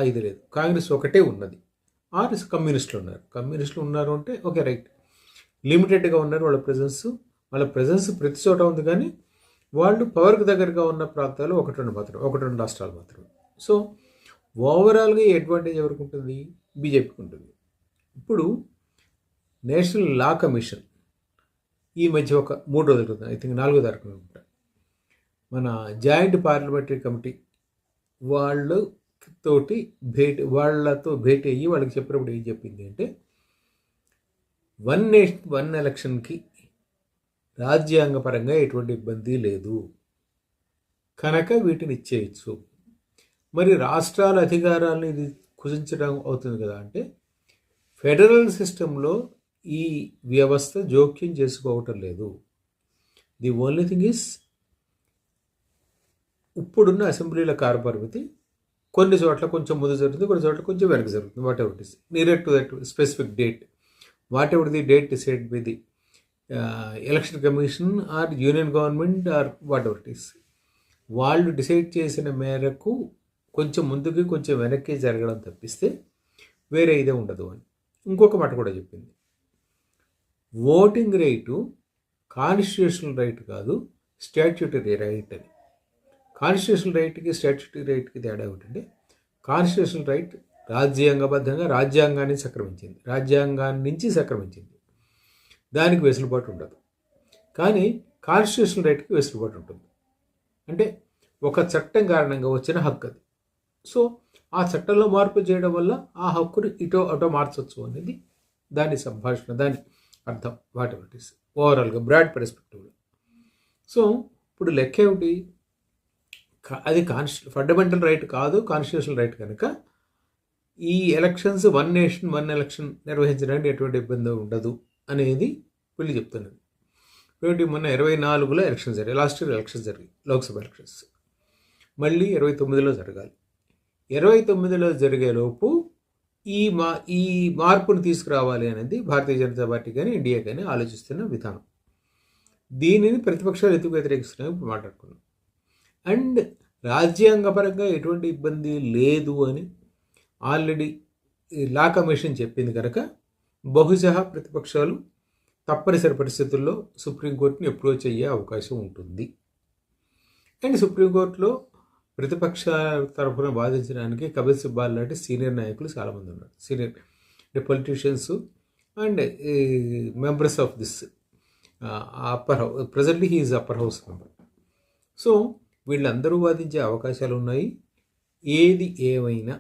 ఐదు లేదు, కాంగ్రెస్ ఒకటే ఉన్నది. ఆర్ కమ్యూనిస్టులు ఉన్నారు. కమ్యూనిస్టులు ఉన్నారు అంటే ఓకే రైట్, లిమిటెడ్గా ఉన్నారు. వాళ్ళ ప్రజెన్స్ ప్రతి చోట ఉంది, కానీ వాళ్ళు పవర్కి దగ్గరగా ఉన్న ప్రాంతాలు ఒకటి రెండు రాష్ట్రాలు మాత్రమే. సో ఓవరాల్గా ఈ అడ్వాంటేజ్ ఎవరికి ఉంటుంది? బీజేపీకి ఉంటుంది. ఇప్పుడు నేషనల్ లా కమిషన్ ఈ మధ్య ఒక 3 రోజుల క్రితం, ఐ థింక్ 4వ తారీఖున అనుకుంటా, మన జాయింట్ పార్లమెంటరీ కమిటీ వాళ్ళతో భేటీ అయ్యి వాళ్ళకి చెప్పినప్పుడు ఏం చెప్పింది అంటే, వన్ నేషన్ వన్ ఎలక్షన్కి రాజ్యాంగపరంగా ఎటువంటి ఇబ్బంది లేదు కనుక వీటిని ఇచ్చేయచ్చు. మరి రాష్ట్రాల అధికారాలను ఇది కుదించడం అవుతుంది కదా అంటే, ఫెడరల్ సిస్టంలో ఈ వ్యవస్థ జోక్యం చేసుకోవటం లేదు. ది ఓన్లీ థింగ్ ఈస్, ఇప్పుడున్న అసెంబ్లీల కాలపరిమితి కొన్ని చోట్ల కొంచెం ముందు జరుగుతుంది, కొన్ని చోట్ల కొంచెం వెనక జరుగుతుంది. What ever it is near to that specific date, what ever the date decide by the election commission or union government are what ever it is, వాళ్ళు డిసైడ్ చేసిన మేరకు కొంచెం ముందుకి కొంచెం వెనక్కి జరగడం తప్పిస్తే వేరే ఇదే ఉండదు అని ఇంకొక మాట కూడా చెప్పింది. ఓటింగ్ రైటు కాన్స్టిట్యూషనల్ రైట్ కాదు, స్టాట్యూటరీ రైట్ అని. కాన్స్టిట్యూషనల్ రైట్కి స్టాట్యూటరీ రైట్కి తేడా ఏమిటంటే, కాన్స్టిట్యూషనల్ రైట్ రాజ్యాంగబద్ధంగా రాజ్యాంగాన్ని నుంచి సంక్రమించింది, దానికి వెసులుబాటు ఉండదు. కానీ కాన్స్టిట్యూషనల్ రైట్కి వెసులుబాటు ఉంటుంది. అంటే ఒక చట్టం కారణంగా వచ్చిన హక్కు అది. సో ఆ చట్టంలో మార్పు చేయడం వల్ల ఆ హక్కును అటో మార్చవచ్చు అనేది దాని సంభాషణ, దాని అర్థం. వాట్ ఎవర్ ఇట్ ఈస్ ఓవరాల్గా బ్రాడ్ పర్స్పెక్టివ్లో. సో ఇప్పుడు లెక్క ఏమిటి? అది ఫండమెంటల్ రైట్ కాదు, కాన్స్టిట్యూషనల్ రైట్ కనుక ఈ elections one nation one election నిర్వహించడానికి ఎటువంటి ఇబ్బంది ఉండదు అనేది వీళ్ళు చెప్తున్నది. మొన్న 24లో ఎలక్షన్ జరిగాయి, లాస్ట్ ఇయర్ ఎలక్షన్ జరిగాయి, లోక్సభ ఎలక్షన్స్. మళ్ళీ 29లో జరగాలి. 29లో జరిగేలోపు ఈ మార్పును తీసుకురావాలి అనేది భారతీయ జనతా పార్టీ కానీ ఇండియా కానీ ఆలోచిస్తున్న విధానం. దీనిని ప్రతిపక్షాలు ఎందుకు వ్యతిరేకిస్తున్నాయో ఇప్పుడు మాట్లాడుకున్నాం. అండ్ రాజ్యాంగపరంగా ఎటువంటి ఇబ్బంది లేదు అని ఆల్రెడీ లా కమిషన్ చెప్పింది కనుక బహుశా ప్రతిపక్షాలు తప్పనిసరి పరిస్థితుల్లో సుప్రీంకోర్టుని అప్రోచ్ అయ్యే అవకాశం ఉంటుంది. అండ్ సుప్రీంకోర్టులో ప్రతిపక్షాల తరఫున వాదించడానికి కపిల్ సిబాల్ లాంటి సీనియర్ నాయకులు చాలామంది ఉన్నారు. Senior politicians and members of this upper house. Presently he is upper house member. So వీళ్ళందరూ వాదించే అవకాశాలు ఉన్నాయి. ఏది ఏమైనా